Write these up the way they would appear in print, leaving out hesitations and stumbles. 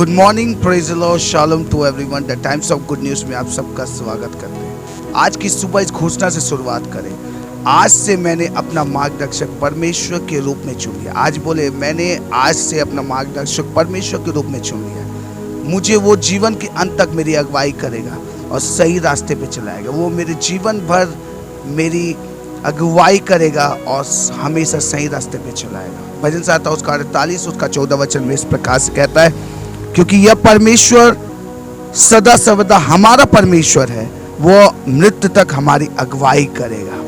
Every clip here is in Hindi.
Good morning, praise the Lord, shalom to everyone. The Times of Good News में आप सबका स्वागत करते हैं। आज की सुबह इस घोषणा से शुरुआत करें, आज से मैंने अपना मार्गदर्शक परमेश्वर के रूप में चुन लिया। आज बोले, मैंने आज से अपना मार्गदर्शक परमेश्वर के रूप में चुन लिया। मुझे वो जीवन के अंत तक मेरी अगुवाई करेगा और सही रास्ते पे चलाएगा। वो मेरे जीवन भर मेरी अगुवाई करेगा और हमेशा सही रास्ते पे चलाएगा। भजन संहिता उसका 48 उसका 14 वचन में इस प्रकार से कहता है, क्योंकि यह परमेश्वर सदा सर्वदा हमारा परमेश्वर है, वो मृत्यु तक हमारी अगुवाई करेगा।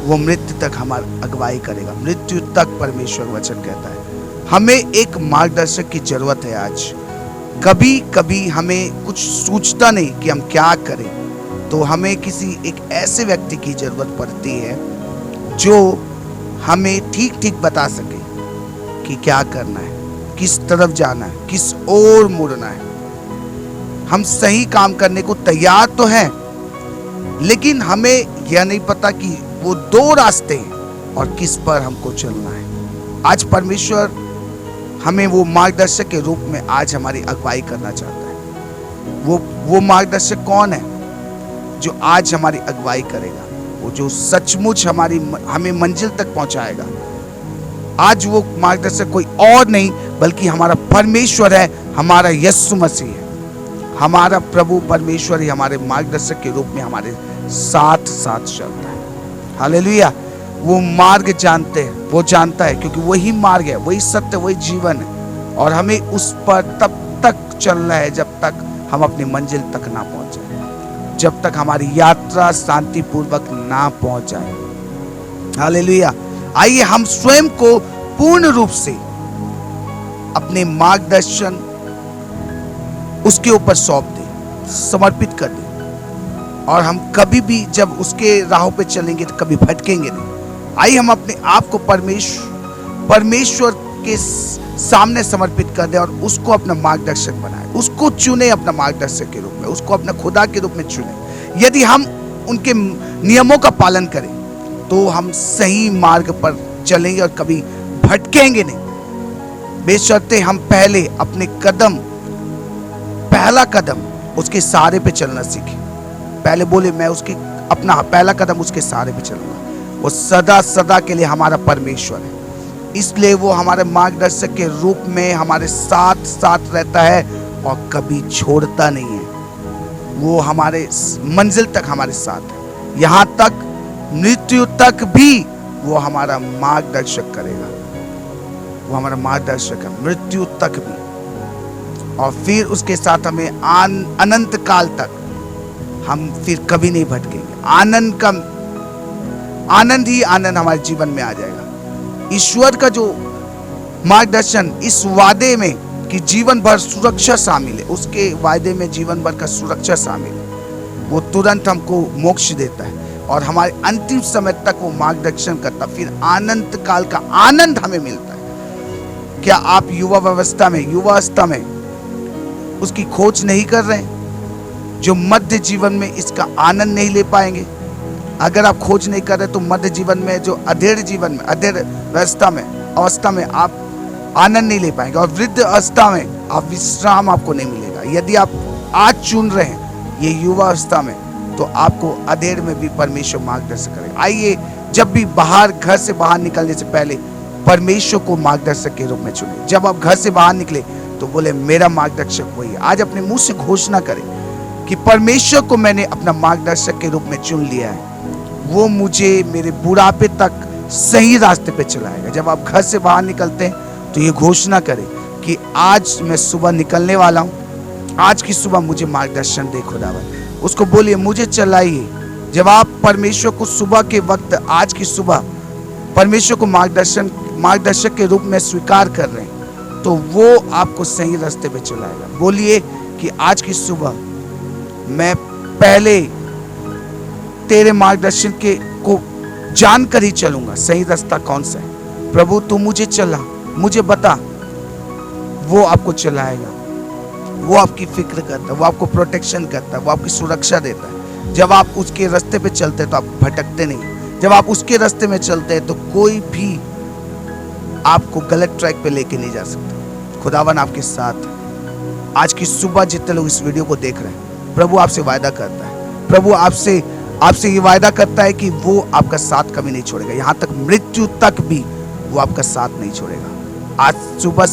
वो मृत्यु तक हमारी अगुवाई करेगा, मृत्यु तक परमेश्वर वचन कहता है। हमें एक मार्गदर्शक की जरूरत है। आज कभी कभी हमें कुछ सूझता नहीं कि हम क्या करें, तो हमें किसी एक ऐसे व्यक्ति की जरूरत पड़ती है जो हमें ठीक ठीक बता सके कि क्या करना है, किस तरफ जाना है, किस ओर मुड़ना है। हम सही काम करने को तैयार तो हैं, लेकिन हमें यह नहीं पता कि वो दो रास्ते हैं और किस पर हमको चलना है। आज परमेश्वर हमें वो मार्गदर्शक के रूप में आज हमारी अगुवाई करना चाहता है। वो मार्गदर्शक कौन है जो आज हमारी अगुवाई करेगा, वो जो सचमुच हमें मंजिल तक पहुंचाएगा। आज वो मार्गदर्शक कोई और नहीं बल्कि हमारा परमेश्वर है, हमारा यीशु मसीह है। हमारा प्रभु परमेश्वर ही हमारे मार्गदर्शक के रूप में हमारे साथ साथ चलता है। हालेलुया। वो मार्ग जानते हैं, वो जानता है, क्योंकि वही मार्ग है, वही सत्य, वही जीवन है। और हमें उस पर तब तक चलना है जब तक हम अपनी मंजिल तक ना पहुंचे, जब तक हमारी यात्रा शांतिपूर्वक ना पहुंच जाए। हालेलुया। आइए हम स्वयं को पूर्ण रूप से अपने मार्गदर्शन उसके ऊपर सौंप दें, समर्पित कर दें, और हम कभी भी जब उसके राहों पे चलेंगे तो कभी भटकेंगे नहीं। आइए हम अपने आप को परमेश्वर के सामने समर्पित कर दें और उसको अपना मार्गदर्शक बनाए, उसको चुने अपना मार्गदर्शक के रूप में, उसको अपना खुदा के रूप में चुने। यदि हम उनके नियमों का पालन करें तो हम सही मार्ग पर चलेंगे और कभी भटकेंगे नहीं। बेशर्ते हम पहले अपने पहला कदम उसके सहारे पे चलना सीखें। पहले बोले, मैं उसके अपना पहला कदम उसके सहारे पे चलूंगा। वो सदा सदा के लिए हमारा परमेश्वर है, इसलिए वो हमारे मार्गदर्शक के रूप में हमारे साथ साथ रहता है और कभी छोड़ता नहीं है। वो हमारे मंजिल तक हमारे साथ है, यहाँ तक मृत्यु तक भी वो हमारा मार्गदर्शक करेगा। वो हमारा मार्गदर्शक है मृत्यु तक भी, और फिर उसके साथ हमें अनंत काल तक हम फिर कभी नहीं भटकेंगे। आनंद ही आनंद हमारे जीवन में आ जाएगा। ईश्वर का जो मार्गदर्शन इस वादे में कि जीवन भर सुरक्षा शामिल है, उसके वादे में जीवन भर का सुरक्षा शामिल है। वो तुरंत हमको मोक्ष देता है और हमारे अंतिम समय तक वो मार्गदर्शन करता, फिर अनंत काल का आनंद हमें मिलता है। क्या आप युवावस्था में उसकी खोज नहीं कर रहे हैं, जो मध्य जीवन में इसका आनंद नहीं ले पाएंगे? अगर आप खोज नहीं कर रहे तो मध्य जीवन में, जो अधेड़ जीवन में, अधेड़ अवस्था में आप आनंद नहीं ले पाएंगे, और वृद्ध अवस्था में आप विश्राम आपको नहीं मिलेगा। यदि आप आज चुन रहे हैं ये युवा अवस्था में, तो आपको अधेड़ में भी परमेश्वर मार्गदर्शन करेगा। आइए जब भी घर से बाहर निकलने से पहले परमेश्वर को मार्गदर्शक के रूप में चुनिए। जब आप घर से बाहर निकले तो बोले, मेरा मार्गदर्शक वही है। आज अपने मुंह से घोषणा करें कि परमेश्वर को मैंने अपना मार्गदर्शक के रूप में चुन लिया है, वो मुझे मेरे बुढ़ापे तक सही रास्ते पे चलाएगा। जब आप घर से बाहर निकलते हैं तो ये घोषणा करें कि आज मैं सुबह निकलने वाला हूँ, आज की सुबह मुझे मार्गदर्शन दे खुदावन। उसको बोलिए, मुझे चलाइए। जब आप परमेश्वर को सुबह के वक्त, आज की सुबह परमेश्वर को मार्गदर्शक के रूप में स्वीकार कर रहे हैं, तो वो आपको सही रास्ते पे चलाएगा। बोलिए कि आज की सुबह मैं पहले तेरे मार्गदर्शन को जानकर ही चलूंगा, सही रास्ता कौन सा है। प्रभु तू मुझे चला, मुझे बता। वो आपको चलाएगा, वो आपकी फिक्र करता है, वो आपको प्रोटेक्शन करता है, वो आपकी सुरक्षा देता है। जब आप उसके रास्ते पे चलते हैं तो आप भटकते नहीं। जब आप उसके रास्ते में चलते हैं तो कोई भी आपको गलत ट्रैक पे लेके नहीं जा सकता। खुदावन आपके साथ है। आज की सुबह जितने लोग इस वीडियो को देख रहे हैं, प्रभु आपसे वायदा करता है, प्रभु आपसे आपसे ये वायदा करता है कि वो आपका साथ कभी नहीं छोड़ेगा, यहाँ तक मृत्यु तक भी वो आपका साथ नहीं छोड़ेगा। आज सुबह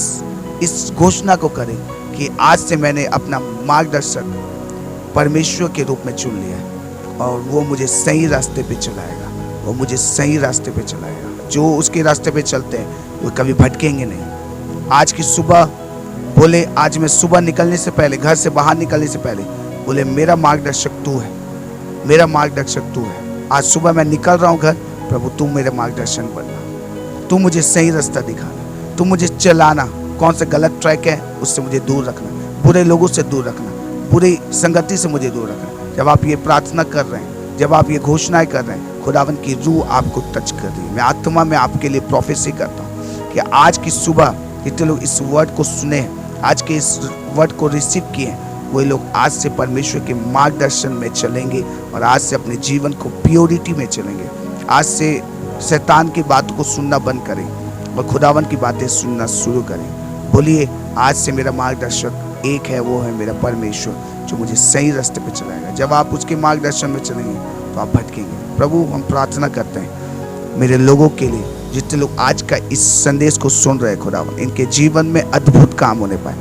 इस घोषणा को करें कि आज से मैंने अपना मार्गदर्शक परमेश्वर के रूप में चुन लिया है और वो मुझे सही रास्ते पे चलाएगा, वो मुझे सही रास्ते पे चलाएगा। जो उसके रास्ते पे चलते हैं वो कभी भटकेंगे नहीं। आज की सुबह बोले, आज मैं सुबह निकलने से पहले, घर से बाहर निकलने से पहले बोले, मेरा मार्गदर्शक तू है, मेरा मार्गदर्शक तू है। आज सुबह मैं निकल रहा हूँ घर, प्रभु तू मेरे मार्गदर्शन बनना, तू मुझे सही रास्ता दिखाना, तू मुझे चलाना, कौन सा गलत ट्रैक है उससे मुझे दूर रखना, बुरे लोगों से दूर रखना, बुरी संगति से मुझे दूर रखना। जब आप ये प्रार्थना कर रहे हैं, जब आप ये घोषणाएं कर रहे हैं, खुदावन की रूह आपको टच कर रही है। मैं आत्मा में आपके लिए प्रोफेसी करता हूँ कि आज की सुबह जितने लोग इस वर्ड को सुने, आज के इस वर्ड को रिसीव किए, वही लोग आज से परमेश्वर के मार्गदर्शन में चलेंगे और आज से अपने जीवन को प्योरिटी में चलेंगे। आज से शैतान की बातों को सुनना बंद करें और खुदावन की बातें सुनना शुरू करें। बोलिए, आज से मेरा मार्गदर्शक एक है, वो है मेरा परमेश्वर जो मुझे सही रास्ते पे चलाएगा। जब आप उसके मार्गदर्शन में चलेंगे तो आप भटकेंगे। प्रभु हम प्रार्थना करते हैं मेरे लोगों के लिए, जितने लोग आज का इस संदेश को सुन रहे हैं, खुदावन इनके जीवन में अद्भुत काम होने पाए।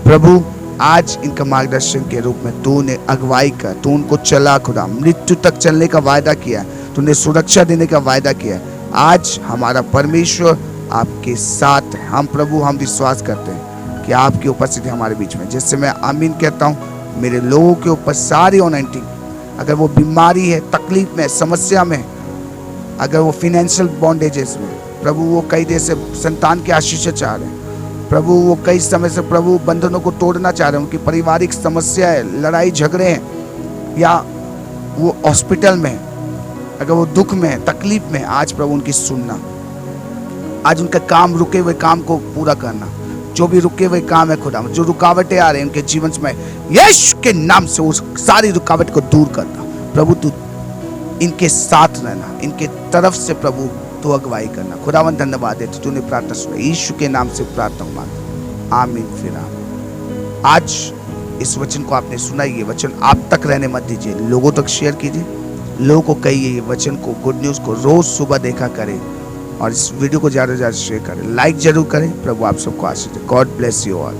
प्रभु आज इनका मार्गदर्शन के रूप में तूने अगुवाई कर, तू उनको चला, खुदा मृत्यु तक चलने का वायदा किया, तूने सुरक्षा देने का वायदा किया। आज हमारा परमेश्वर आपके साथ है। हम प्रभु हम विश्वास करते हैं कि आपकी उपस्थिति हमारे बीच में, जिससे मैं आमीन कहता हूँ। मेरे लोगों के ऊपर सारी अनॉइंटिंग, अगर वो बीमारी है, तकलीफ में, समस्या में, अगर वो फिनेंशियल बॉन्डेजेस में, प्रभु वो कई देर से संतान की आशीष चाह रहे हैं, प्रभु वो कई समय से प्रभु बंधनों को तोड़ना चाह रहे हैं, उनकी पारिवारिक समस्या है, लड़ाई झगड़े हैं, या वो हॉस्पिटल में, अगर वो दुख में, तकलीफ में, आज प्रभु उनकी सुनना, आज उनका काम, रुके हुए काम को पूरा करना, जो भी रुके हुए काम है खुदा, जो रुकावटें आ रही हैं उनके जीवन में, यीशु के नाम से उस सारी रुकावट को दूर करना। प्रभु तू इनके साथ रहना, इनके तरफ से प्रभु तू अगुवाई करना। खुदावन धन्यवाद है, तूने प्रार्थना सुनी, यीशु के नाम से प्रार्थना मांगता, आमीन। फिर आज इस वचन को आपने सुना, ये वचन आप तक रहने मत दीजिए, लोगों तक शेयर कीजिए, लोगों को कहिए ये वचन को, गुड न्यूज़ को रोज सुबह देखा करें और इस वीडियो को ज़्यादा से ज़्यादा शेयर करें, लाइक जरूर करें। प्रभु आप सबको आशीष दे। God bless you all.